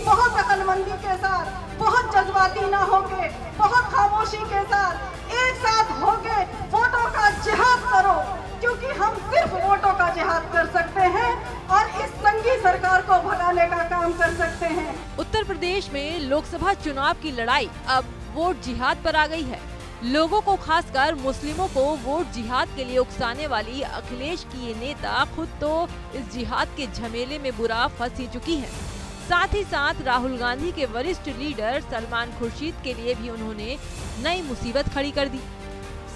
बहुत अक्लमंदी के साथ, बहुत जज्बाती ना होके, बहुत खामोशी के साथ एक साथ होके वोटों का जिहाद करो, क्योंकि हम सिर्फ वोटों का जिहाद कर सकते हैं और इस संघी सरकार को भगाने का काम कर सकते हैं। उत्तर प्रदेश में लोकसभा चुनाव की लड़ाई अब वोट जिहाद पर आ गई है। लोगों को, खासकर मुस्लिमों को वोट जिहाद के लिए उकसाने वाली अखिलेश की ये नेता खुद तो इस जिहाद के झमेले में बुरा फंस ही चुकी हैं। साथ ही साथ राहुल गांधी के वरिष्ठ लीडर सलमान खुर्शीद के लिए भी उन्होंने नई मुसीबत खड़ी कर दी।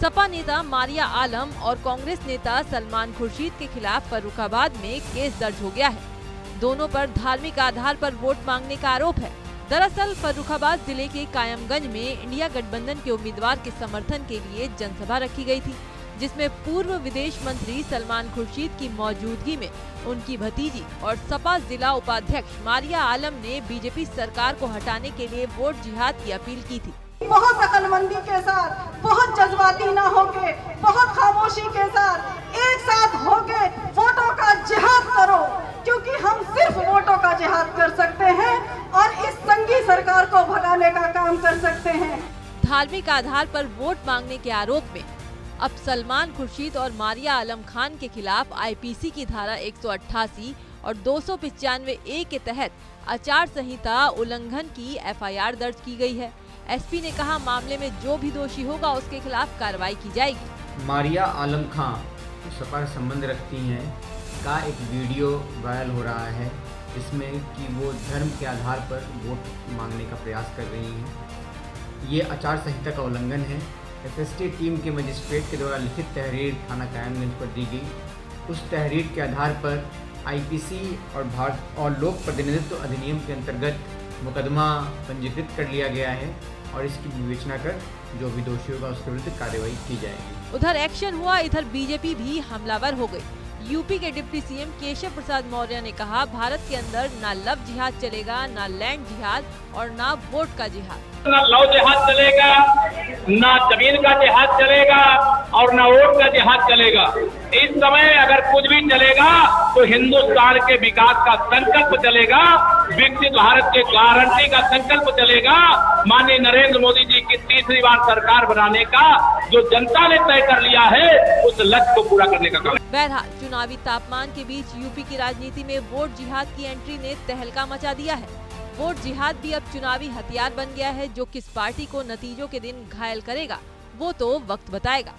सपा नेता मारिया आलम और कांग्रेस नेता सलमान खुर्शीद के खिलाफ फर्रुखाबाद में केस दर्ज हो गया है। दोनों पर धार्मिक आधार पर वोट मांगने का आरोप है। दरअसल फर्रुखाबाद जिले के कायमगंज में इंडिया गठबंधन के उम्मीदवार के समर्थन के लिए जनसभा रखी गई थी, जिसमें पूर्व विदेश मंत्री सलमान खुर्शीद की मौजूदगी में उनकी भतीजी और सपा जिला उपाध्यक्ष मारिया आलम ने बीजेपी सरकार को हटाने के लिए वोट जिहाद की अपील की थी। बहुत अक्लमंदी के साथ, बहुत जज्बाती ना होके, बहुत खामोशी के साथ एक साथ होके वोटों का जिहाद करो, क्योंकि हम सिर्फ वोटों का जिहाद कर सकते हैं और इस संघी सरकार को भगाने का काम कर सकते हैं। धार्मिक आधार पर वोट मांगने के आरोप में अब सलमान खुर्शीद और मारिया आलम खान के खिलाफ आईपीसी की धारा 188 और 295 ए के तहत आचार संहिता उल्लंघन की एफआईआर दर्ज की गई है। एसपी ने कहा, मामले में जो भी दोषी होगा उसके खिलाफ कार्रवाई की जाएगी। मारिया आलम खान सपा से संबंध रखती हैं का एक वीडियो वायरल हो रहा है, जिसमें कि वो धर्म के आधार पर वोट मांगने का प्रयास कर रही हैं। ये आचार संहिता का उल्लंघन है। एसएसटी टीम के मजिस्ट्रेट के द्वारा लिखित तहरीर थाना कायमगंज पर दी गई। उस तहरीर के आधार पर आईपीसी और लोक प्रतिनिधित्व अधिनियम के अंतर्गत मुकदमा पंजीकृत कर लिया गया है और इसकी विवेचना कर जो भी दोषी होगा उसके विरुद्ध कार्रवाई की जाएगी। उधर एक्शन हुआ, इधर बीजेपी भी हमलावर हो गई। यूपी के डिप्टी सीएम केशव प्रसाद मौर्य ने कहा, भारत के अंदर ना लव जिहाद चलेगा, ना लैंड जिहाद और ना वोट का जिहाद। ना लव जिहाद चलेगा, ना जमीन का जिहाद चलेगा और ना वोट का जिहाद चलेगा। इस समय अगर कुछ भी चलेगा तो हिंदुस्तान के विकास का संकल्प चलेगा, विकसित भारत के गारंटी का संकल्प चलेगा। माननीय नरेंद्र मोदी जी की तीसरी बार सरकार बनाने का जो जनता ने तय कर लिया है, उस लक्ष्य को पूरा करने का काम। बहरहाल चुनावी तापमान के बीच यूपी की राजनीति में वोट जिहाद की एंट्री ने तहलका मचा दिया है। वोट जिहाद भी अब चुनावी हथियार बन गया है। जो किस पार्टी को नतीजों के दिन घायल करेगा वो तो वक्त बताएगा।